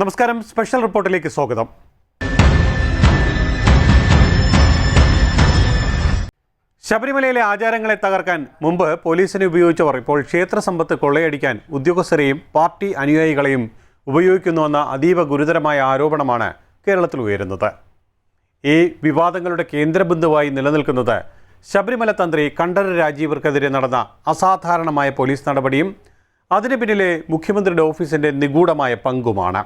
നമസ്കാരം, സ്പെഷ്യൽ റിപ്പോർട്ടിലേക്ക് സ്വാഗതം. ശബരിമലയിലെ ആചാരങ്ങളെ തകർക്കാൻ മുമ്പ് പോലീസിനെ ഉപയോഗിച്ചവർ ഇപ്പോൾ ക്ഷേത്ര സമ്പത്ത് കൊള്ളയടിക്കാൻ ഉദ്യോഗസ്ഥരെയും പാർട്ടി അനുയായികളെയും ഉപയോഗിക്കുന്നുവെന്ന അതീവ ഗുരുതരമായ ആരോപണമാണ് കേരളത്തിൽ ഉയരുന്നത്. ഈ വിവാദങ്ങളുടെ കേന്ദ്രബിന്ദുവായി നിലനിൽക്കുന്നത് ശബരിമല തന്ത്രി കണ്ഠരര് രാജീവർക്കെതിരെ നടന്ന അസാധാരണമായ പോലീസ് നടപടിയും അതിനു പിന്നിലെ മുഖ്യമന്ത്രിയുടെ ഓഫീസിന്റെ നിഗൂഢമായ പങ്കുമാണ്.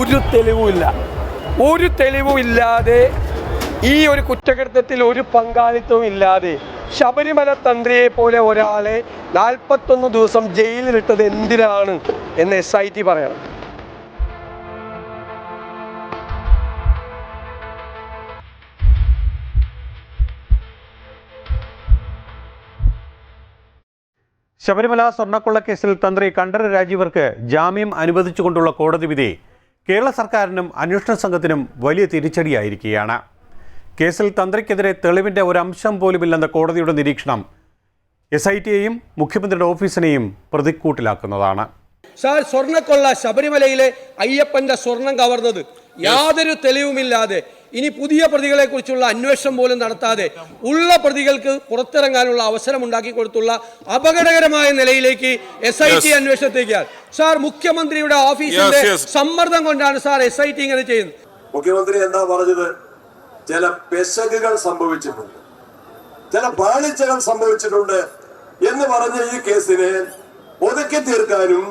ഒരു തെളിവുമില്ലാതെ ഈ ഒരു കുറ്റകൃത്യത്തിൽ ഒരു പങ്കാളിത്തവും ഇല്ലാതെ ശബരിമല തന്ത്രിയെ പോലെ ഒരാളെ 41 ദിവസം ജയിലിലിട്ടത് എന്തിനാണ് എന്ന് SIT പറയണം. ശബരിമല സ്വർണ്ണക്കൊള്ളക്കേസിൽ തന്ത്രി കണ്ഠരര് രാജീവർക്ക് ജാമ്യം അനുവദിച്ചുകൊണ്ടുള്ള കോടതി വിധി കേരള സർക്കാരിനും അന്വേഷണ സംഘത്തിനും വലിയ തിരിച്ചടിയായിരിക്കുകയാണ്. കേസിൽ തന്ത്രിക്കെതിരെ തെളിവിൻ്റെ ഒരംശം പോലുമില്ലെന്ന കോടതിയുടെ നിരീക്ഷണം SITയെയും മുഖ്യമന്ത്രിയുടെ ഓഫീസിനെയും പ്രതിക്കൂട്ടിലാക്കുന്നതാണ്. സ്വർണ്ണക്കൊള്ള ശബരിമലയിലെ അയ്യപ്പന്റെ സ്വർണം കവർന്നത് യാതൊരു തെളിവുമില്ലാതെ ഇനി പുതിയ പ്രതികളെ കുറിച്ചുള്ള അന്വേഷണം പോലും നടത്താതെ ഉള്ള പ്രതികൾക്ക് പുറത്തിറങ്ങാനുള്ള അവസരം ഉണ്ടാക്കി കൊടുത്തുള്ള അപകടകരമായ നിലയിലേക്ക് SIT അന്വേഷണത്തേക്കാണ്. സാർ, മുഖ്യമന്ത്രിയുടെ ഓഫീസിന്റെ സമ്മർദ്ദം കൊണ്ടാണ് സാർ SIT ഇങ്ങനെ ചെയ്യുന്നത്. മുഖ്യമന്ത്രി എന്താ പറഞ്ഞത്? ചില പെശകുകൾ സംഭവിച്ചിട്ടുണ്ട്, ചില പാളിച്ചകൾ സംഭവിച്ചിട്ടുണ്ട് എന്ന് പറഞ്ഞ ഈ കേസിനെ ഒതുക്കി തീർക്കാനും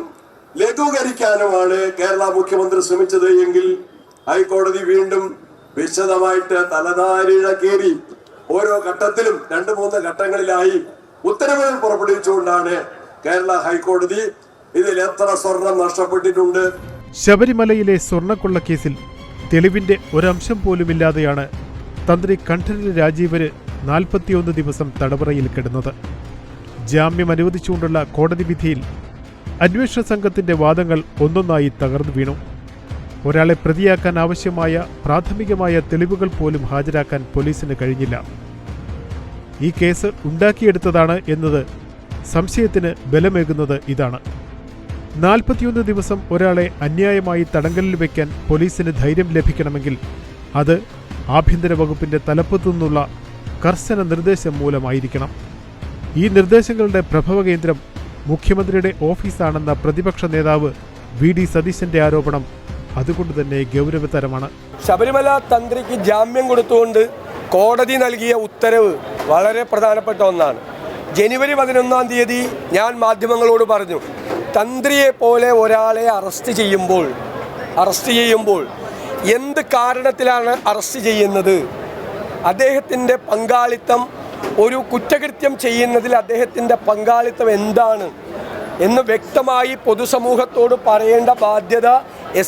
ലഘൂകരിക്കാനുമാണ് കേരള മുഖ്യമന്ത്രി ശ്രമിച്ചത് എങ്കിൽ ഹൈക്കോടതി വീണ്ടും വിശദമായിട്ട് തലനാരിഴക്കേറി ഓരോ ഘട്ടത്തിലും 2-3 ഘട്ടങ്ങളിലായി ഉത്തരവുകൾ പുറപ്പെടുവിച്ചുകൊണ്ടാണ് കേരള ഹൈക്കോടതി ഇതിൽ എത്ര സ്വർണം നഷ്ടപ്പെട്ടിട്ടുണ്ട്. ശബരിമലയിലെ സ്വർണ്ണക്കൊള്ളക്കേസിൽ തെളിവിന്റെ ഒരംശം പോലുമില്ലാതെയാണ് തന്ത്രി കണ്ഠരര് രാജീവര് 41 ദിവസം തടവറയിൽ കിടന്നത്. ജാമ്യം അനുവദിച്ചുകൊണ്ടുള്ള കോടതി വിധിയിൽ അന്വേഷണ സംഘത്തിന്റെ വാദങ്ങൾ ഒന്നൊന്നായി തകർന്നു വീണു. ഒരാളെ പ്രതിയാക്കാൻ ആവശ്യമായ പ്രാഥമികമായ തെളിവുകൾ പോലും ഹാജരാക്കാൻ പോലീസിന് കഴിഞ്ഞില്ല. ഈ കേസ് ഉണ്ടാക്കിയെടുത്തതാണ് എന്നത് സംശയത്തിന് ബലമേകുന്നത് ഇതാണ്. 41 ദിവസം ഒരാളെ അന്യായമായി തടങ്കലിൽ വയ്ക്കാൻ പോലീസിന് ധൈര്യം ലഭിക്കണമെങ്കിൽ അത് ആഭ്യന്തര വകുപ്പിന്റെ തലപ്പത്തു നിന്നുള്ള കർശന നിർദ്ദേശം മൂലമായിരിക്കണം. ഈ നിർദ്ദേശങ്ങളുടെ പ്രഭവകേന്ദ്രം മുഖ്യമന്ത്രിയുടെ ഓഫീസാണെന്ന പ്രതിപക്ഷ നേതാവ് VD സതീശന്റെ ആരോപണം അതുകൊണ്ട് തന്നെ ഗൗരവതരമാണ്. ശബരിമല തന്ത്രിക്ക് ജാമ്യം കൊടുത്തുകൊണ്ട് കോടതി നൽകിയ ഉത്തരവ് വളരെ പ്രധാനപ്പെട്ട ഒന്നാണ്. ജനുവരി 11-ാം തീയതി ഞാൻ മാധ്യമങ്ങളോട് പറഞ്ഞു, തന്ത്രിയെ പോലെ ഒരാളെ അറസ്റ്റ് ചെയ്യുമ്പോൾ എന്ത് കാരണത്തിലാണ് അറസ്റ്റ് ചെയ്യുന്നത്, അദ്ദേഹത്തിൻ്റെ പങ്കാളിത്തം, ഒരു കുറ്റകൃത്യം ചെയ്യുന്നതിൽ അദ്ദേഹത്തിൻ്റെ പങ്കാളിത്തം എന്താണ് എന്ന് വ്യക്തമായി പൊതുസമൂഹത്തോട് പറയേണ്ട ബാധ്യത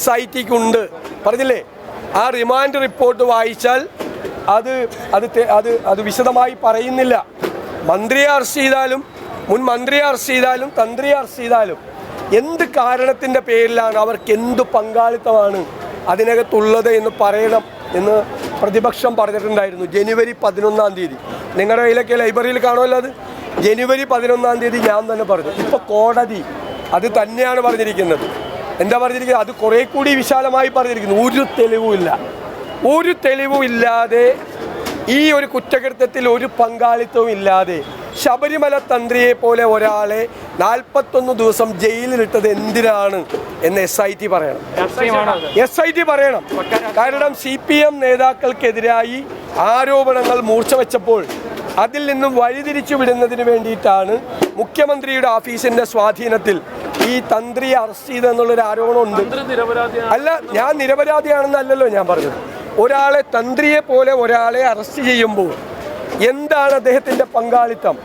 SITക്കുണ്ട്. പറഞ്ഞില്ലേ? ആ റിമാൻഡ് റിപ്പോർട്ട് വായിച്ചാൽ അത് വിശദമായി പറയുന്നില്ല. മന്ത്രിയെ അറസ്റ്റ് ചെയ്താലും, മുൻ മന്ത്രിയെ അറസ്റ്റ് ചെയ്താലും, തന്ത്രിയെ അറസ്റ്റ് ചെയ്താലും എന്ത് കാരണത്തിൻ്റെ പേരിലാണ്, അവർക്ക് എന്ത് പങ്കാളിത്തമാണ് അതിനകത്തുള്ളത് എന്ന് പറയണം എന്ന് പ്രതിപക്ഷം പറഞ്ഞിട്ടുണ്ടായിരുന്നു. ജനുവരി 11-ാം തീയതി നിങ്ങളുടെ കയ്യിലൊക്കെ ലൈബ്രറിയിൽ കാണുമല്ലോ. അത് ജനുവരി 11-ാം തീയതി ഞാൻ തന്നെ പറഞ്ഞു. ഇപ്പോൾ കോടതി അത് തന്നെയാണ് പറഞ്ഞിരിക്കുന്നത്. എന്താ പറഞ്ഞിരിക്കുന്നത്? അത് കുറേ കൂടി വിശാലമായി പറഞ്ഞിരിക്കുന്നു. ഒരു തെളിവുമില്ലാതെ ഈ ഒരു കുറ്റകൃത്യത്തിൽ ഒരു പങ്കാളിത്തവും ഇല്ലാതെ ശബരിമല തന്ത്രിയെ പോലെ ഒരാളെ 41 ദിവസം ജയിലിലിട്ടത് എന്തിനാണ് എന്ന് SIT പറയണം. കാരണം CPM നേതാക്കൾക്കെതിരായി ആരോപണങ്ങൾ മൂർച്ച വെച്ചപ്പോൾ അതിൽ നിന്നും വഴിതിരിച്ചു വിടുന്നതിന് വേണ്ടിയിട്ടാണ് മുഖ്യമന്ത്രിയുടെ ഓഫീസിന്റെ സ്വാധീനത്തിൽ ഈ തന്ത്രിയെ അറസ്റ്റ് ചെയ്തെന്നുള്ളൊരു ആരോപണമുണ്ട്. അല്ല, ഞാൻ നിരപരാധിയാണെന്നല്ലല്ലോ ഞാൻ പറഞ്ഞത്. ഒരാളെ തന്ത്രിയെ പോലെ ഒരാളെ അറസ്റ്റ് ചെയ്യുമ്പോൾ എന്താണ് അദ്ദേഹത്തിൻ്റെ പങ്കാളിത്തം,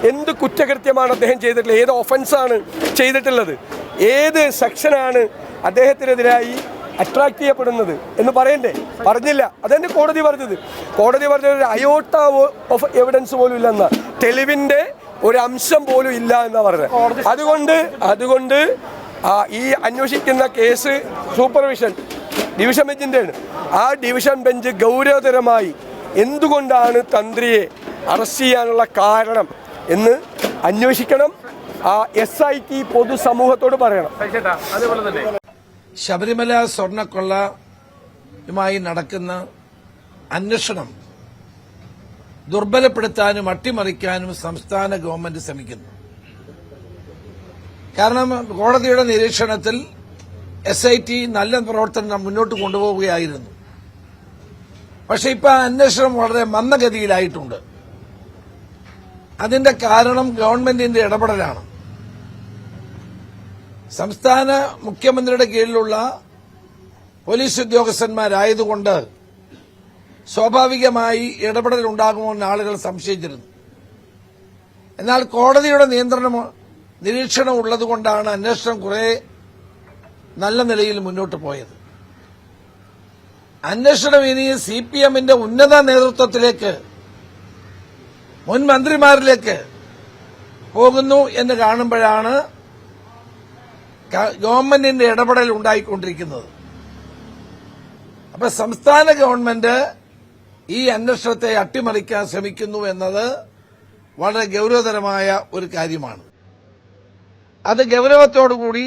എന്ത് കുറ്റകൃത്യമാണ് അദ്ദേഹം ചെയ്തിട്ടുള്ളത്, ഏത് ഒഫൻസാണ് ചെയ്തിട്ടുള്ളത്, ഏത് സെക്ഷനാണ് അദ്ദേഹത്തിനെതിരായി അട്രാക്ട് ചെയ്യപ്പെടുന്നത് എന്ന് പറയണ്ടേ? പറഞ്ഞില്ല. അതെന്നെ കോടതി പറഞ്ഞത് ഒരു അയോട്ട ഓഫ് എവിഡൻസ് പോലും ഇല്ലെന്ന, തെളിവിൻ്റെ ഒരു അംശം പോലും ഇല്ല എന്നാണ് പറഞ്ഞത്. അതുകൊണ്ട് ഈ അന്വേഷിക്കുന്ന കേസ് സൂപ്പർവിഷൻ ഡിവിഷൻ ബെഞ്ചിൻ്റെയാണ്. ആ ഡിവിഷൻ ബെഞ്ച് ഗൗരവതരമായി എന്തുകൊണ്ടാണ് തന്ത്രിയെ അറസ്റ്റ് ചെയ്യാനുള്ള കാരണം എന്ന് അന്വേഷിക്കണം. ആ SIT പൊതുസമൂഹത്തോട് പറയണം. ശബരിമല സ്വർണ്ണക്കൊള്ളയുമായി നടക്കുന്ന അന്വേഷണം ദുർബലപ്പെടുത്താനും അട്ടിമറിക്കാനും സംസ്ഥാന ഗവൺമെന്റ് ശ്രമിക്കുന്നു. കാരണം കോടതിയുടെ നിരീക്ഷണത്തിൽ SIT നല്ല പ്രവർത്തനം മുന്നോട്ട് കൊണ്ടുപോവുകയായിരുന്നു. പക്ഷെ ഇപ്പൊ അന്വേഷണം വളരെ മന്ദഗതിയിലായിട്ടുണ്ട്. അതിന്റെ കാരണം ഗവൺമെന്റിന്റെ ഇടപെടലാണ്. സംസ്ഥാന മുഖ്യമന്ത്രിയുടെ കീഴിലുള്ള പോലീസ് ഉദ്യോഗസ്ഥന്മാരായതുകൊണ്ട് സ്വാഭാവികമായി ഇടപെടൽ ഉണ്ടാകുമെന്ന് ആളുകൾ സംശയിച്ചിരുന്നു. എന്നാൽ കോടതിയുടെ നിരീക്ഷണം ഉള്ളതുകൊണ്ടാണ് അന്വേഷണം കുറെ നല്ല നിലയിൽ മുന്നോട്ട് പോയത്. അന്വേഷണം ഇനി CPMന്റെ ഉന്നത നേതൃത്വത്തിലേക്ക്, മുൻ മന്ത്രിമാരിലേക്ക് പോകുന്നു എന്ന് കാണുമ്പോഴാണ് ഗവൺമെന്റിന്റെ ഇടപെടൽ ഉണ്ടായിക്കൊണ്ടിരിക്കുന്നത്. അപ്പൊ സംസ്ഥാന ഗവൺമെന്റ് ഈ അന്വേഷണത്തെ അട്ടിമറിക്കാൻ ശ്രമിക്കുന്നു എന്നത് വളരെ ഗൌരവതരമായ ഒരു കാര്യമാണ്. അത് ഗൌരവത്തോടുകൂടി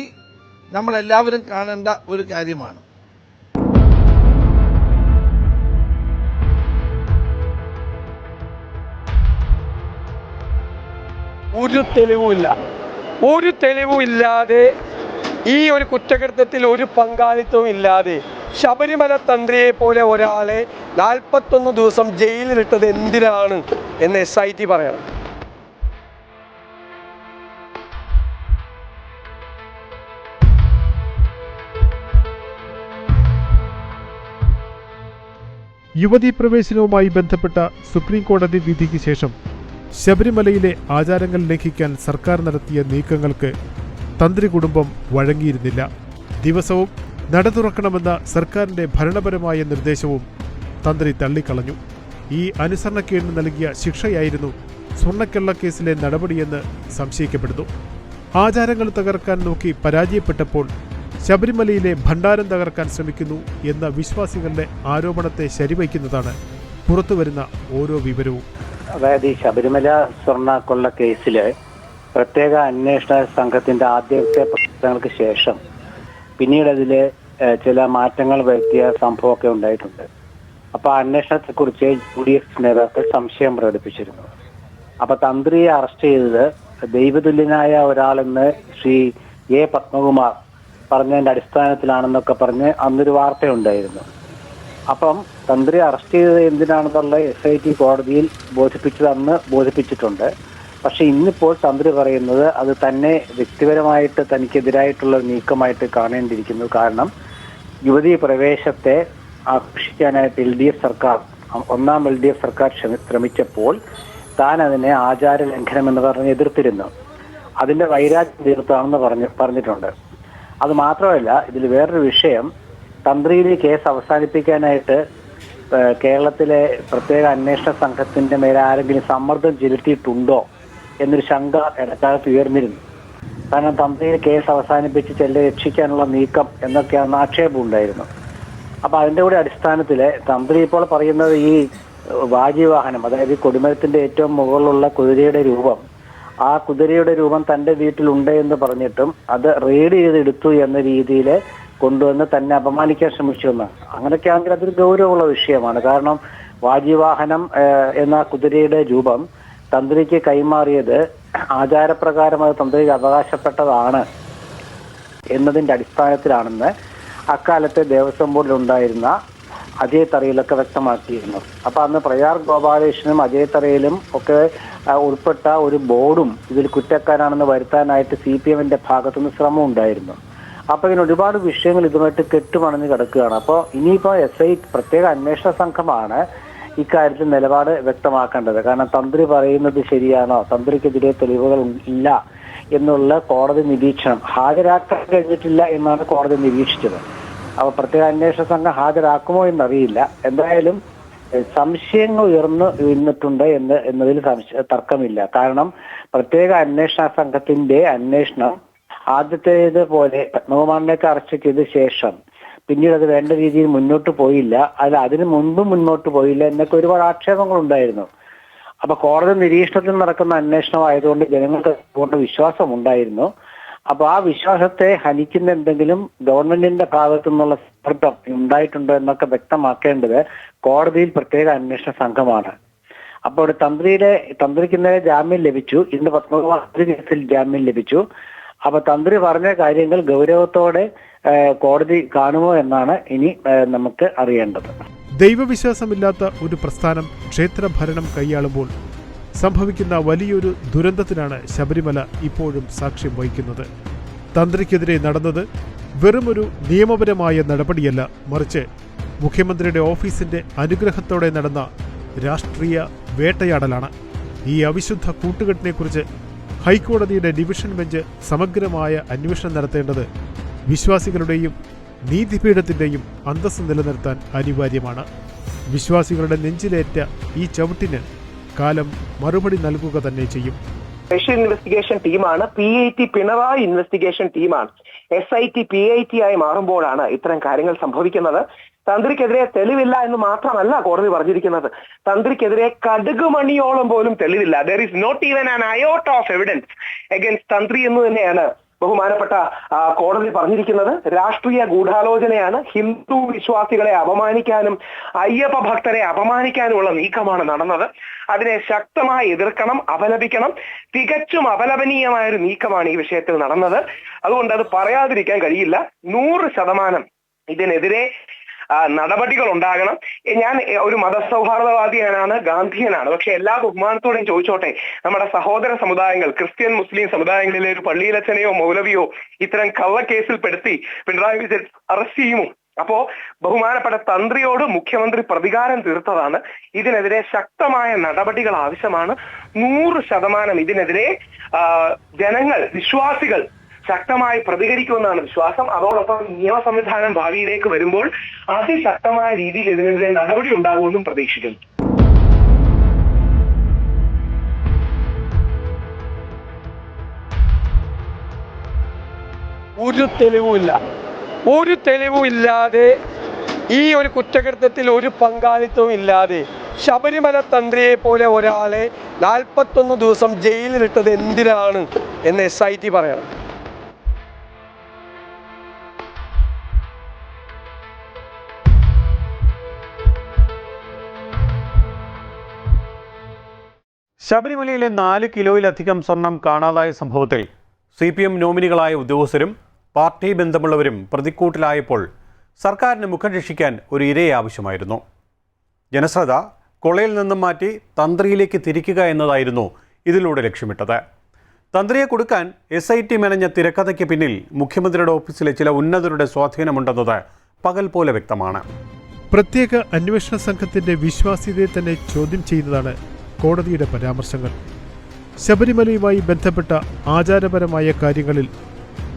നമ്മളെല്ലാവരും കാണേണ്ട ഒരു കാര്യമാണ്. ഒരു തെളിവുമില്ലാതെ ഈ ഒരു കുറ്റകൃത്യത്തിൽ ഒരു പങ്കാളിത്തവും ഇല്ലാതെ ശബരിമല തന്ത്രിയെ പോലെ ഒരാളെ 41 ദിവസം ജയിലിലിട്ടത് എന്തിനാണ് എന്ന് SIT പറയണം. യുവതീ പ്രവേശനവുമായി ബന്ധപ്പെട്ട സുപ്രീം കോടതി വിധിക്ക് ശേഷം ശബരിമലയിലെ ആചാരങ്ങൾ ലംഘിക്കാൻ സർക്കാർ നടത്തിയ നീക്കങ്ങൾക്ക് തന്ത്രി കുടുംബം വഴങ്ങിയിരുന്നില്ല. ദിവസവും നട തുറക്കണമെന്ന സർക്കാരിന്റെ ഭരണപരമായ നിർദ്ദേശവും തന്ത്രി തള്ളിക്കളഞ്ഞു. ഈ അനുസരണക്കേടിന് നൽകിയ ശിക്ഷയായിരുന്നു സ്വർണ്ണക്കള്ളക്കേസിലെ നടപടിയെന്ന് സംശയിക്കപ്പെടുന്നു. ആചാരങ്ങൾ തകർക്കാൻ നോക്കി പരാജയപ്പെട്ടപ്പോൾ ശബരിമലയിലെ ഭണ്ഡാരം തകർക്കാൻ ശ്രമിക്കുന്നു എന്ന വിശ്വാസികളുടെ ആരോപണത്തെ ശരിവയ്ക്കുന്നതാണ് പുറത്തുവരുന്ന ഓരോ വിവരവും. അതായത് ഈ ശബരിമല സ്വർണ്ണക്കൊള്ള കേസില് പ്രത്യേക അന്വേഷണ സംഘത്തിന്റെ ആദ്യത്തെ പ്രവർത്തനങ്ങൾക്ക് ശേഷം പിന്നീട് അതില് ചില മാറ്റങ്ങൾ വരുത്തിയ സംഭവമൊക്കെ ഉണ്ടായിട്ടുണ്ട്. അപ്പൊ അന്വേഷണത്തെക്കുറിച്ച് UDF നേതാക്കൾ സംശയം പ്രകടിപ്പിച്ചിരുന്നു. അപ്പൊ തന്ത്രിയെ അറസ്റ്റ് ചെയ്തത് ദൈവതുല്യനായ ഒരാളെന്ന് ശ്രീ A. പത്മകുമാർ പറഞ്ഞതിന്റെ അടിസ്ഥാനത്തിലാണെന്നൊക്കെ പറഞ്ഞ് അന്നൊരു വാർത്തയുണ്ടായിരുന്നു. അപ്പം തന്ത്രി അറസ്റ്റ് ചെയ്തത് എന്തിനാണെന്നുള്ള SIT കോടതിയിൽ അന്ന് ബോധിപ്പിച്ചിട്ടുണ്ട്. പക്ഷെ ഇന്നിപ്പോൾ തന്ത്രി പറയുന്നത് അത് തന്നെ വ്യക്തിപരമായിട്ട് തനിക്കെതിരായിട്ടുള്ള നീക്കമായിട്ട് കാണേണ്ടിയിരിക്കുന്നു. കാരണം യുവതീ പ്രവേശത്തെ ആഘോഷിക്കാനായിട്ട് ഒന്നാം LDF സർക്കാർ ശ്രമിച്ചപ്പോൾ താൻ അതിനെ ആചാര ലംഘനം എന്ന് പറഞ്ഞ് എതിർത്തിരുന്നു. അതിന്റെ വൈരാഗ്യം തീർത്താണെന്ന് പറഞ്ഞിട്ടുണ്ട്. അത് മാത്രമല്ല, ഇതിൽ വേറൊരു വിഷയം, തന്ത്രിയിലെ കേസ് അവസാനിപ്പിക്കാനായിട്ട് കേരളത്തിലെ പ്രത്യേക അന്വേഷണ സംഘത്തിന്റെ മേലെ ആരെങ്കിലും സമ്മർദ്ദം ചെലുത്തിയിട്ടുണ്ടോ എന്നൊരു ശങ്ക ഇടക്കാലത്ത് ഉയർന്നിരുന്നു. കാരണം തന്ത്രിയിലെ കേസ് അവസാനിപ്പിച്ച് ചെല്ലെ രക്ഷിക്കാനുള്ള നീക്കം എന്നൊക്കെയാണ് ആക്ഷേപം ഉണ്ടായിരുന്നു. അപ്പൊ അതിന്റെ കൂടെ അടിസ്ഥാനത്തില് തന്ത്രി ഇപ്പോൾ പറയുന്നത് ഈ വാജിവാഹനം, അതായത് കൊടിമരത്തിന്റെ ഏറ്റവും മുകളിലുള്ള ആ കുതിരയുടെ രൂപം തന്റെ വീട്ടിലുണ്ട് എന്ന് പറഞ്ഞിട്ടും അത് റെയ്ഡ് ചെയ്തെടുത്തു എന്ന രീതിയിൽ കൊണ്ടുവന്ന് തന്നെ അപമാനിക്കാൻ ശ്രമിച്ചു എന്നാണ്. അങ്ങനെയൊക്കെ ആണെങ്കിൽ അതൊരു ഗൗരവമുള്ള വിഷയമാണ്. കാരണം വാജിവാഹനം എന്ന കുതിരയുടെ രൂപം തന്ത്രിക്ക് കൈമാറിയത് ആചാരപ്രകാരം അത് തന്ത്രിക്ക് അവകാശപ്പെട്ടതാണ് എന്നതിന്റെ അടിസ്ഥാനത്തിലാണെന്ന് അക്കാലത്തെ ദേവസ്വം ബോർഡിൽ ഉണ്ടായിരുന്ന അജയ് തറയിലൊക്കെ വ്യക്തമാക്കിയിരുന്നു. അപ്പൊ അന്ന് പ്രയാർ ഗോപാലകൃഷ്ണനും അജയ് തറയിലും ഒക്കെ ഉൾപ്പെട്ട ഒരു ബോർഡും ഇതിൽ കുറ്റക്കാരാണെന്ന് വരുത്താനായിട്ട് CPMന്റെ ഭാഗത്തുനിന്ന് ശ്രമം ഉണ്ടായിരുന്നു. അപ്പൊ ഇങ്ങനെ ഒരുപാട് വിഷയങ്ങൾ ഇതുമായിട്ട് കെട്ടുമണഞ്ഞ് കിടക്കുകയാണ്. അപ്പോൾ ഇനിയിപ്പോ പ്രത്യേക അന്വേഷണ സംഘമാണ് ഇക്കാര്യത്തിൽ നിലപാട് വ്യക്തമാക്കേണ്ടത്. കാരണം തന്ത്രി പറയുന്നത് ശരിയാണോ, തന്ത്രിക്കെതിരെ തെളിവുകൾ ഇല്ല എന്നുള്ള കോടതി നിരീക്ഷണം ഹാജരാക്കാൻ കഴിഞ്ഞിട്ടില്ല എന്നാണ് കോടതി നിരീക്ഷിച്ചത്. അപ്പൊ പ്രത്യേക അന്വേഷണ സംഘം ഹാജരാക്കുമോ എന്നറിയില്ല. എന്തായാലും സംശയങ്ങൾ ഉയർന്നിട്ടുണ്ട് എന്നതിൽ തർക്കമില്ല. കാരണം പ്രത്യേക അന്വേഷണ സംഘത്തിന്റെ അന്വേഷണം ആദ്യത്തേതുപോലെ പത്മകുമാറിനെയൊക്കെ അറസ്റ്റ് ചെയ്ത ശേഷം പിന്നീട് അത് വേണ്ട രീതിയിൽ മുന്നോട്ട് പോയില്ല, അതിന് മുൻപും മുന്നോട്ട് പോയില്ല എന്നൊക്കെ ഒരുപാട് ആക്ഷേപങ്ങൾ ഉണ്ടായിരുന്നു. അപ്പൊ കോടതി നിരീക്ഷണത്തിൽ നടക്കുന്ന അന്വേഷണമായതുകൊണ്ട് ജനങ്ങൾക്ക് പൂർണ്ണ വിശ്വാസം ഉണ്ടായിരുന്നു. അപ്പൊ ആ വിശ്വാസത്തെ ഹനിക്കുന്ന എന്തെങ്കിലും ഗവൺമെന്റിന്റെ ഭാഗത്തു നിന്നുള്ള സമ്മർദ്ദം ഉണ്ടായിട്ടുണ്ടോ എന്നൊക്കെ വ്യക്തമാക്കേണ്ടത് കോടതിയിൽ പ്രത്യേക അന്വേഷണ സംഘമാണ്. അപ്പോൾ തന്ത്രിക്ക് ഇന്നലെ ജാമ്യം ലഭിച്ചു. ഇന്ന് പത്മകുമാർ കേസിൽ ജാമ്യം ലഭിച്ചു. അപ്പൊ തന്ത്രി പറഞ്ഞ കാര്യങ്ങൾ ഗൗരവത്തോടെ കോടതി കാണുമോ എന്നാണ് ഇനി നമുക്ക് അറിയേണ്ടത്. ദൈവവിശ്വാസമില്ലാത്ത ഒരു പ്രസ്ഥാനം ക്ഷേത്രഭരണം കൈയാളുമ്പോൾ സംഭവിക്കുന്ന വലിയൊരു ദുരന്തത്തിനാണ് ശബരിമല ഇപ്പോഴും സാക്ഷ്യം വഹിക്കുന്നത്. തന്ത്രിക്കെതിരെ നടന്നത് വെറുമൊരു നിയമപരമായ നടപടിയല്ല, മറിച്ച് മുഖ്യമന്ത്രിയുടെ ഓഫീസിന്റെ അനുഗ്രഹത്തോടെ നടന്ന രാഷ്ട്രീയ വേട്ടയാടലാണ്. ഈ അവിശുദ്ധ കൂട്ടുകെട്ടിനെക്കുറിച്ച് ഹൈക്കോടതിയുടെ ഡിവിഷൻ ബെഞ്ച് സമഗ്രമായ അന്വേഷണം നടത്തേണ്ടത് വിശ്വാസികളുടെയും നീതിപീഠത്തിന്റെയും അന്തസ്സ് നിലനിർത്താൻ അനിവാര്യമാണ്. വിശ്വാസികളുടെ നെഞ്ചിലേറ്റ ഈ ചവിട്ടിന് കാലം മറുപടി നൽകുക തന്നെ ചെയ്യും. സ്പെഷ്യൽ ഇൻവെസ്റ്റിഗേഷൻ ടീമാണ്, PIT പിണറായി ഇൻവെസ്റ്റിഗേഷൻ ടീമാണ്. SIT PIT ആയി മാറുമ്പോഴാണ് ഇത്തരം കാര്യങ്ങൾ സംഭവിക്കുന്നത്. തന്ത്രിക്കെതിരെ തെളിവില്ല എന്ന് മാത്രമല്ല കോടതി പറഞ്ഞിരിക്കുന്നത്, തന്ത്രിക്കെതിരെ കടുകുമണിയോളം പോലും തെളിവില്ല. There is not even an iota of evidence against തന്ത്രി എന്ന് തന്നെയാണ് ബഹുമാനപ്പെട്ട കോടതി പറഞ്ഞിരിക്കുന്നത്. രാഷ്ട്രീയ ഗൂഢാലോചനയാണ്, ഹിന്ദു വിശ്വാസികളെ അപമാനിക്കാനും അയ്യപ്പ ഭക്തരെ അപമാനിക്കാനുമുള്ള നീക്കമാണ് നടന്നത്. അതിനെ ശക്തമായി എതിർക്കണം, അപലപിക്കണം. തികച്ചും അപലപനീയമായ ഒരു നീക്കമാണ് ഈ വിഷയത്തിൽ നടന്നത്. അതുകൊണ്ട് അത് പറയാതിരിക്കാൻ കഴിയില്ല. 100% ഇതിനെതിരെ നടപടികൾ ഉണ്ടാകണം. ഞാൻ ഒരു മതസൗഹാർദ്ദവാദിയാണ്, ഗാന്ധിയനാണ്. പക്ഷെ എല്ലാ ബഹുമാനത്തോടെയും ചോദിച്ചോട്ടെ, നമ്മുടെ സഹോദര സമുദായങ്ങൾ, ക്രിസ്ത്യൻ മുസ്ലിം സമുദായങ്ങളിലെ ഒരു പള്ളിയിലച്ചനെയോ മൗലവിയോ ഇത്തരം കള്ളക്കേസിൽ പെടുത്തി പിണറായി വിജയൻ അറസ്റ്റ് ചെയ്യുമോ? അപ്പോ ബഹുമാനപ്പെട്ട തന്ത്രിയോട് മുഖ്യമന്ത്രി പ്രതികാരം തീർത്തതാണ്. ഇതിനെതിരെ ശക്തമായ നടപടികൾ ആവശ്യമാണ്. 100% ഇതിനെതിരെ ജനങ്ങൾ, വിശ്വാസികൾ ശക്തമായി പ്രതികരിക്കുമെന്നാണ് വിശ്വാസം. അതോടൊപ്പം നിയമ സംവിധാനം ഭാവിയിലേക്ക് വരുമ്പോൾ അതിശക്തമായ രീതിയിൽ ഇതിനെതിരെ നടപടി ഉണ്ടാകുമെന്നും പ്രതീക്ഷിക്കുന്നു. ഒരു തെളിവുമില്ലാതെ ഈ ഒരു കുറ്റകൃത്യത്തിൽ ഒരു പങ്കാളിത്തവും ഇല്ലാതെ ശബരിമല തന്ത്രിയെ പോലെ ഒരാളെ 41 ദിവസം ജയിലിലിട്ടത് എന്തിനാണ് എന്ന് SIT പറയണം. ശബരിമലയിലെ 4 കിലോയിലധികം സ്വർണം കാണാതായ സംഭവത്തിൽ CPM നോമിനികളായ ഉദ്യോഗസ്ഥരും പാർട്ടി ബന്ധമുള്ളവരും പ്രതിക്കൂട്ടിലായപ്പോൾ സർക്കാരിന് മുഖം രക്ഷിക്കാൻ ഒരു ഇരയെ ആവശ്യമായിരുന്നു. ജനശ്രദ്ധ കൊള്ളയിൽ നിന്നും മാറ്റി തന്ത്രിയിലേക്ക് തിരിക്കുക എന്നതായിരുന്നു ഇതിലൂടെ ലക്ഷ്യമിട്ടത്. തന്ത്രിയെ കൊടുക്കാൻ SIT മെനഞ്ഞ തിരക്കഥയ്ക്ക് പിന്നിൽ മുഖ്യമന്ത്രിയുടെ ഓഫീസിലെ ചില ഉന്നതരുടെ സ്വാധീനമുണ്ടെന്നത് പകൽ പോലെ വ്യക്തമാണ്. പ്രത്യേക അന്വേഷണ സംഘത്തിന്റെ വിശ്വാസ്യതയെ തന്നെ ചോദ്യം ചെയ്യുന്നതാണ് കോടതിയുടെ പരാമർശങ്ങൾ. ശബരിമലയുമായി ബന്ധപ്പെട്ട ആചാരപരമായ കാര്യങ്ങളിൽ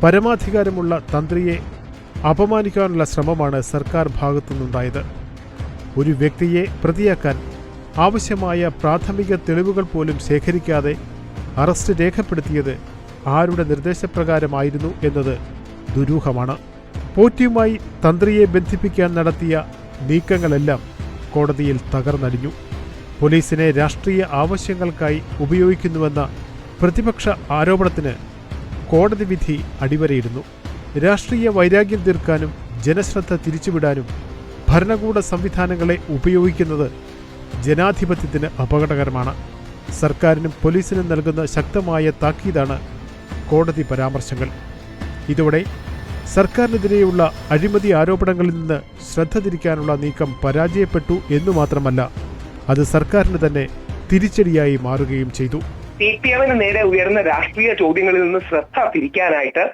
പരമാധികാരമുള്ള തന്ത്രിയെ അപമാനിക്കാനുള്ള ശ്രമമാണ് സർക്കാർ ഭാഗത്തുനിന്നുണ്ടായത്. ഒരു വ്യക്തിയെ പ്രതിയാക്കാൻ ആവശ്യമായ പ്രാഥമിക തെളിവുകൾ പോലും ശേഖരിക്കാതെ അറസ്റ്റ് രേഖപ്പെടുത്തിയത് ആരുടെ നിർദ്ദേശപ്രകാരമായിരുന്നു എന്നത് ദുരൂഹമാണ്. പോറ്റിയുമായി തന്ത്രിയെ ബന്ധിപ്പിക്കാൻ നടത്തിയ നീക്കങ്ങളെല്ലാം കോടതിയിൽ തകർന്നടിഞ്ഞു. പോലീസിനെ രാഷ്ട്രീയ ആവശ്യങ്ങൾക്കായി ഉപയോഗിക്കുന്നുവെന്ന പ്രതിപക്ഷ ആരോപണത്തിന് കോടതി വിധി അടിവരയിടുന്നു. രാഷ്ട്രീയ വൈരാഗ്യം തീർക്കാനും ജനശ്രദ്ധ തിരിച്ചുവിടാനും ഭരണകൂട സംവിധാനങ്ങളെ ഉപയോഗിക്കുന്നത് ജനാധിപത്യത്തിന് അപകടകരമാണ്. സർക്കാരിനും പോലീസിനും നൽകുന്ന ശക്തമായ താക്കീതാണ് കോടതി പരാമർശങ്ങൾ. ഇതോടെ സർക്കാരിനെതിരെയുള്ള അഴിമതി ആരോപണങ്ങളിൽ നിന്ന് ശ്രദ്ധ തിരിക്കാനുള്ള നീക്കം പരാജയപ്പെട്ടു എന്നു മാത്രമല്ല, അത് സർക്കാരിന് തന്നെ തിരിച്ചടിയായി മാറുകയും ചെയ്തു. CPM നേരെ ഉയർന്ന രാഷ്ട്രീയ ചോദ്യങ്ങളിൽ നിന്ന് ശ്രദ്ധ തിരിക്കാനായിട്ട്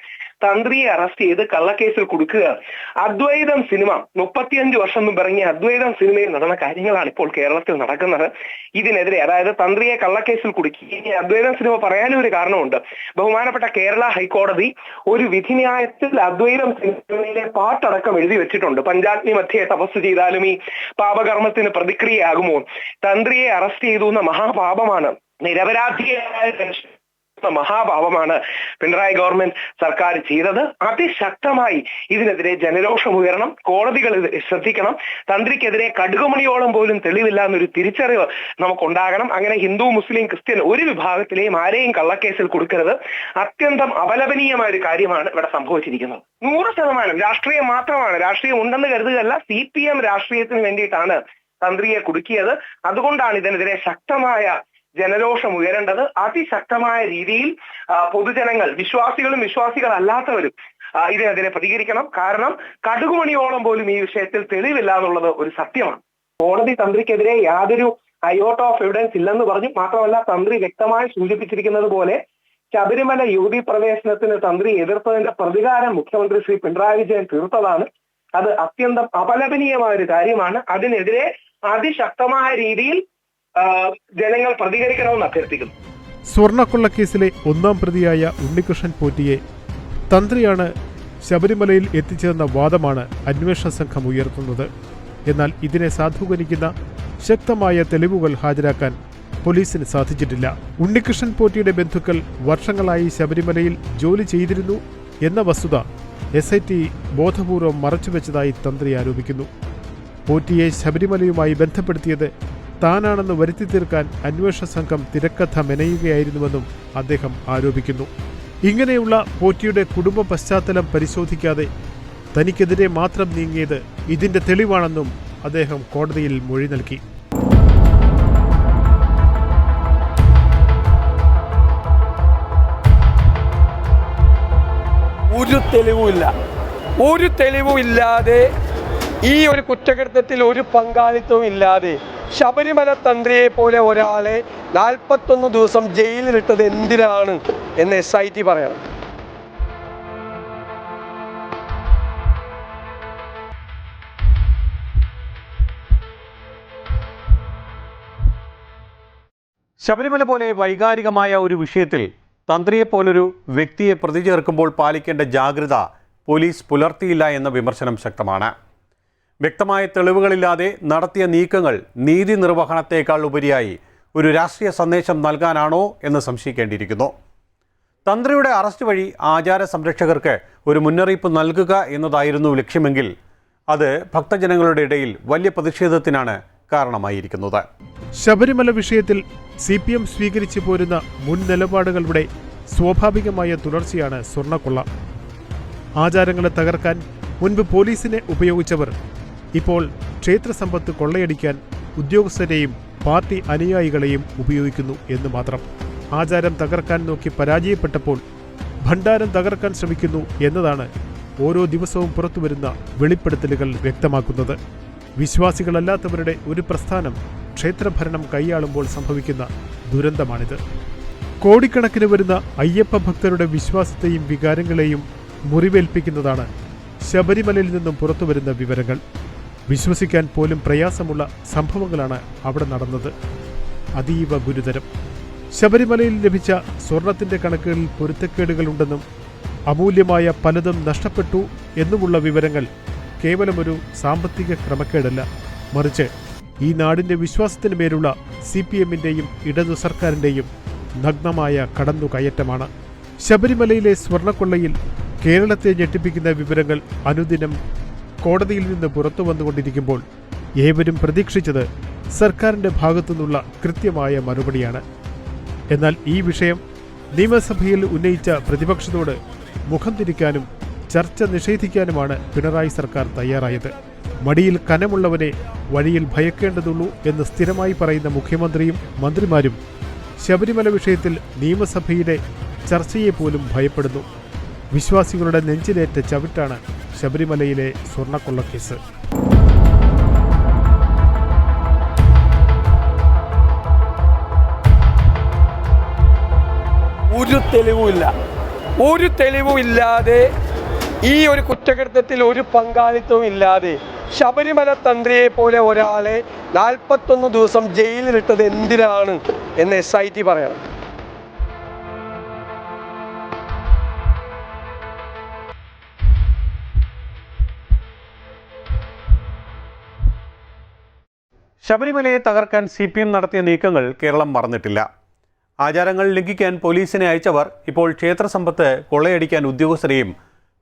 തന്ത്രിയെ അറസ്റ്റ് ചെയ്ത് കള്ളക്കേസിൽ കൊടുക്കുക. അദ്വൈതം സിനിമ 35 വർഷം മുമ്പ് ഇറങ്ങിയ അദ്വൈതം സിനിമയിൽ നടന്ന കാര്യങ്ങളാണ് ഇപ്പോൾ കേരളത്തിൽ നടക്കുന്നത്. ഇതിനെതിരെ, അതായത് തന്ത്രിയെ കള്ളക്കേസിൽ കുടുക്കി. ഇനി അദ്വൈതം സിനിമ പറയാനും ഒരു കാരണമുണ്ട്. ബഹുമാനപ്പെട്ട കേരള ഹൈക്കോടതി ഒരു വിധിന്യായത്തിൽ അദ്വൈതം സിനിമയിലെ പാട്ടടക്കം എഴുതി വെച്ചിട്ടുണ്ട്. പഞ്ചാഗ്നി മധ്യേ തപസ് ചെയ്താലും ഈ പാപകർമ്മത്തിന് പ്രതിക്രിയയാകുമോ? തന്ത്രിയെ അറസ്റ്റ് ചെയ്തു എന്ന മഹാപാപമാണ്. നിരപരാധിയായ മഹാഭാവമാണ് പിണറായി ഗവൺമെന്റ് സർക്കാർ ചെയ്തത്. അതിശക്തമായി ഇതിനെതിരെ ജനരോഷം ഉയരണം, കോടതികൾ ശ്രദ്ധിക്കണം. തന്ത്രിക്കെതിരെ കടുകുമണിയോളം പോലും തെളിവില്ല എന്നൊരു തിരിച്ചറിവ് നമുക്കുണ്ടാകണം. അങ്ങനെ ഹിന്ദു, മുസ്ലിം, ക്രിസ്ത്യൻ ഒരു വിഭാഗത്തിലെയും ആരെയും കള്ളക്കേസിൽ കൊടുക്കരുത്. അത്യന്തം അപലപനീയമായ ഒരു കാര്യമാണ് ഇവിടെ സംഭവിച്ചിരിക്കുന്നത്. 100% രാഷ്ട്രീയം മാത്രമാണ്. രാഷ്ട്രീയം ഉണ്ടെന്ന് കരുതുകയല്ല, CPM രാഷ്ട്രീയത്തിന് വേണ്ടിയിട്ടാണ് തന്ത്രിയെ കുടുക്കിയത്. അതുകൊണ്ടാണ് ഇതിനെതിരെ ശക്തമായ ജനരോഷം ഉയരേണ്ടത്. അതിശക്തമായ രീതിയിൽ പൊതുജനങ്ങൾ, വിശ്വാസികളും വിശ്വാസികളല്ലാത്തവരും ഇതിനെതിരെ പ്രതികരിക്കണം. കാരണം കടുകുമണിയോളം പോലും ഈ വിഷയത്തിൽ തെളിവില്ല എന്നുള്ളത് ഒരു സത്യമാണ്. കോടതി തന്ത്രിക്കെതിരെ യാതൊരു അയോട്ട ഓഫ് എവിഡൻസ് ഇല്ലെന്ന് പറഞ്ഞു. മാത്രമല്ല, തന്ത്രി വ്യക്തമായി സൂചിപ്പിച്ചിരിക്കുന്നത് പോലെ ശബരിമല യുവതി പ്രവേശനത്തിന് തന്ത്രി എതിർത്തതിന്റെ പ്രതികാരം മുഖ്യമന്ത്രി ശ്രീ പിണറായി വിജയൻ തീർത്തതാണ്. അത് അത്യന്തം അപലപനീയമായ ഒരു കാര്യമാണ്. അതിനെതിരെ അതിശക്തമായ രീതിയിൽ ജനങ്ങൾ പ്രതികരിക്കണമെന്ന് അഭ്യർത്ഥിക്കുന്നു. സ്വർണ്ണക്കൊള്ളക്കേസിലെ ഒന്നാം പ്രതിയായ ഉണ്ണികൃഷ്ണൻ പോറ്റിയെ തന്ത്രിയാണ് ശബരിമലയിൽ എത്തിച്ചതെന്ന വാദമാണ് അന്വേഷണ സംഘം ഉയർത്തുന്നത്. എന്നാൽ ഇതിനെ സാധൂകരിക്കുന്ന ശക്തമായ തെളിവുകൾ ഹാജരാക്കാൻ പോലീസിന് സാധിച്ചിട്ടില്ല. ഉണ്ണികൃഷ്ണൻ പോറ്റിയുടെ ബന്ധുക്കൾ വർഷങ്ങളായി ശബരിമലയിൽ ജോലി ചെയ്തിരുന്നു എന്ന വസ്തുത SIT ബോധപൂർവം മറച്ചുവെച്ചതായി തന്ത്രി ആരോപിക്കുന്നു. പോറ്റിയെ ശബരിമലയുമായി ബന്ധപ്പെടുത്തിയത് താനാണെന്ന് വരുത്തി തീർക്കാൻ അന്വേഷണ സംഘം തിരക്കഥ മെനയുകയായിരുന്നുവെന്നും അദ്ദേഹം ആരോപിക്കുന്നു. ഇങ്ങനെയുള്ള പോറ്റിയുടെ കുടുംബ പശ്ചാത്തലം പരിശോധിക്കാതെ തനിക്കെതിരെ മാത്രം നീങ്ങിയത് ഇതിന്റെ തെളിവാണെന്നും അദ്ദേഹം കോടതിയിൽ മൊഴി നൽകി. ഒരു തെളിവും ഇല്ലാതെ ഈ ഒരു കുറ്റകൃത്യത്തിൽ ഒരു പങ്കാളിത്തവും ഇല്ലാതെ ശബരിമല തന്ത്രിയെ പോലെ ഒരാളെ 41 ദിവസം ജയിലിലിട്ടത് എന്തിനാണ് എന്ന് SIT പറയണം. ശബരിമല പോലെ വൈകാരികമായ ഒരു വിഷയത്തിൽ തന്ത്രിയെപ്പോലൊരു വ്യക്തിയെ പ്രതി ചേർക്കുമ്പോൾ പാലിക്കേണ്ട ജാഗ്രത പോലീസ് പുലർത്തിയില്ല എന്ന വിമർശനം ശക്തമാണ്. വ്യക്തമായ തെളിവുകളില്ലാതെ നടത്തിയ നീക്കങ്ങൾ നീതി നിർവഹണത്തേക്കാൾ ഉപരിയായി ഒരു രാഷ്ട്രീയ സന്ദേശം നൽകാനാണോ എന്ന് സംശയിക്കേണ്ടിയിരിക്കുന്നു. തന്ത്രിയുടെ അറസ്റ്റ് വഴി ആചാര സംരക്ഷകർക്ക് ഒരു മുന്നറിയിപ്പ് നൽകുക എന്നതായിരുന്നു ലക്ഷ്യമെങ്കിൽ അത് ഭക്തജനങ്ങളുടെ ഇടയിൽ വലിയ പ്രതിഷേധത്തിനാണ് കാരണമായിരിക്കുന്നത്. ശബരിമല വിഷയത്തിൽ CPM സ്വീകരിച്ചു പോരുന്ന മുൻ നിലപാടുകളുടെ സ്വാഭാവികമായ തുടർച്ചയാണ് സ്വർണ്ണക്കൊള്ള. ആചാരങ്ങളെ തകർക്കാൻ മുൻപ് പോലീസിനെ ഉപയോഗിച്ചവർ ഇപ്പോൾ ക്ഷേത്രസമ്പത്ത് കൊള്ളയടിക്കാൻ ഉദ്യോഗസ്ഥരെയും പാർട്ടി അനുയായികളെയും ഉപയോഗിക്കുന്നു എന്ന് മാത്രം. ആചാരം തകർക്കാൻ നോക്കി പരാജയപ്പെട്ടപ്പോൾ ഭണ്ഡാരം തകർക്കാൻ ശ്രമിക്കുന്നു എന്നതാണ് ഓരോ ദിവസവും പുറത്തുവരുന്ന വെളിപ്പെടുത്തലുകൾ വ്യക്തമാക്കുന്നത്. വിശ്വാസികളല്ലാത്തവരുടെ ഒരു പ്രസ്ഥാനം ക്ഷേത്രഭരണം കൈയാളുമ്പോൾ സംഭവിക്കുന്ന ദുരന്തമാണിത്. കോടിക്കണക്കിന് വരുന്ന അയ്യപ്പ ഭക്തരുടെ വിശ്വാസത്തെയും വികാരങ്ങളെയും മുറിവേൽപ്പിക്കുന്നതാണ് ശബരിമലയിൽ നിന്നും പുറത്തുവരുന്ന വിവരങ്ങൾ. വിശ്വസിക്കാൻ പോലും പ്രയാസമുള്ള സംഭവങ്ങളാണ് അവിടെ നടന്നത്. അതീവ ഗുരുതരം. ശബരിമലയിൽ ലഭിച്ച സ്വർണത്തിന്റെ കണക്കുകളിൽ പൊരുത്തക്കേടുകളുണ്ടെന്നും അമൂല്യമായ പലതും നഷ്ടപ്പെട്ടു എന്നുമുള്ള വിവരങ്ങൾ കേവലമൊരു സാമ്പത്തിക ക്രമക്കേടല്ല, മറിച്ച് ഈ നാടിന്റെ വിശ്വാസത്തിന് മേലുള്ള CPMന്റെയും ഇടതു സർക്കാരിന്റെയും നഗ്നമായ കടന്നുകയറ്റമാണ്. ശബരിമലയിലെ സ്വർണ്ണക്കൊള്ളയിൽ കേരളത്തെ ഞെട്ടിപ്പിക്കുന്ന വിവരങ്ങൾ അനുദിനം കോടതിയിൽ നിന്ന് പുറത്തു വന്നുകൊണ്ടിരിക്കുമ്പോൾ ഏവരും പ്രതീക്ഷിച്ചത് സർക്കാരിന്റെ ഭാഗത്തുനിന്നുള്ള കൃത്യമായ മറുപടിയാണ്. എന്നാൽ ഈ വിഷയം നിയമസഭയിൽ ഉന്നയിച്ച പ്രതിപക്ഷത്തോട് മുഖം തിരിക്കാനും ചർച്ച നിഷേധിക്കാനുമാണ് പിണറായി സർക്കാർ തയ്യാറായത്. മടിയിൽ കനമുള്ളവനെ വഴിയിൽ ഭയക്കേണ്ടതുള്ളൂ എന്ന് സ്ഥിരമായി പറയുന്ന മുഖ്യമന്ത്രിയും മന്ത്രിമാരും ശബരിമല വിഷയത്തിൽ നിയമസഭയിലെ ചർച്ചയെപ്പോലും ഭയപ്പെടുന്നു. വിശ്വാസികളുടെ നെഞ്ചിലേറ്റ ചവിട്ടാണ് ശബരിമലയിലെ സ്വർണ്ണക്കൊള്ളക്കേസ്. ഒരു തെളിവും ഇല്ലാതെ ഈ ഒരു കുറ്റകൃത്യത്തിൽ ഒരു പങ്കാളിത്തവും ഇല്ലാതെ ശബരിമല തന്ത്രിയെ പോലെ ഒരാളെ 41 ദിവസം ജയിലിലിട്ടത് എന്തിനാണ് എന്ന് SIT പറയണം. ശബരിമലയെ തകർക്കാൻ CPM നടത്തിയ നീക്കങ്ങൾ കേരളം മറന്നിട്ടില്ല. ആചാരങ്ങൾ ലംഘിക്കാൻ പോലീസിനെ അയച്ചവർ ഇപ്പോൾ ക്ഷേത്ര സമ്പത്ത് കൊള്ളയടിക്കാൻ ഉദ്യോഗസ്ഥരെയും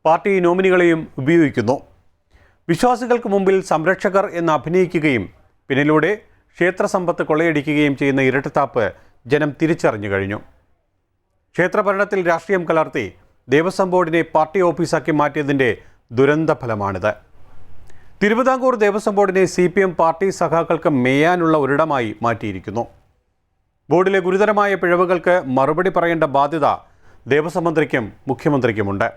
പാർട്ടി നോമിനികളെയും ഉപയോഗിക്കുന്നു. വിശ്വാസികൾക്ക് മുമ്പിൽ സംരക്ഷകർ എന്ന് അഭിനയിക്കുകയും പിന്നിലൂടെ ക്ഷേത്ര സമ്പത്ത് കൊള്ളയടിക്കുകയും ചെയ്യുന്ന ഇരട്ടത്താപ്പ് ജനം തിരിച്ചറിഞ്ഞു കഴിഞ്ഞു. ക്ഷേത്രഭരണത്തിൽ രാഷ്ട്രീയം കലർത്തി ദേവസ്വം ബോർഡിനെ പാർട്ടി ഓഫീസാക്കി മാറ്റിയതിൻ്റെ ദുരന്ത ഫലമാണിത്. തിരുവിതാംകൂർ ദേവസ്വം ബോർഡിനെ CPM പാർട്ടി സഖാക്കൾക്ക് മേയാനുള്ള ഒരിടമായി മാറ്റിയിരിക്കുന്നു. ബോർഡിലെ ഗുരുതരമായ പിഴവുകൾക്ക് മറുപടി പറയേണ്ട ബാധ്യത ദേവസ്വം മന്ത്രിക്കും മുഖ്യമന്ത്രിക്കുമുണ്ട്.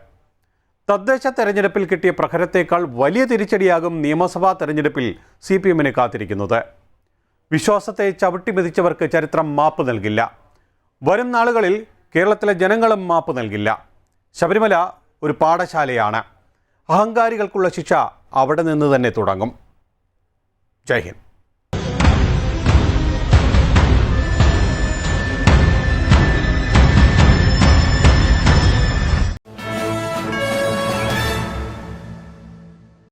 തദ്ദേശ തെരഞ്ഞെടുപ്പിൽ കിട്ടിയ പ്രഹരത്തേക്കാൾ വലിയ തിരിച്ചടിയാകും നിയമസഭാ തെരഞ്ഞെടുപ്പിൽ CPMന് കാത്തിരിക്കുന്നത്. വിശ്വാസത്തെ ചവിട്ടിമെതിച്ചവർക്ക് ചരിത്രം മാപ്പ് നൽകില്ല. വരും നാളുകളിൽ കേരളത്തിലെ ജനങ്ങളും മാപ്പ് നൽകില്ല. ശബരിമല ഒരു പാഠശാലയാണ്. അഹങ്കാരികൾക്കുള്ള ശിക്ഷ അവിടെ നിന്ന് തന്നെ തുടങ്ങും. ജയ് ഹിന്ദ്.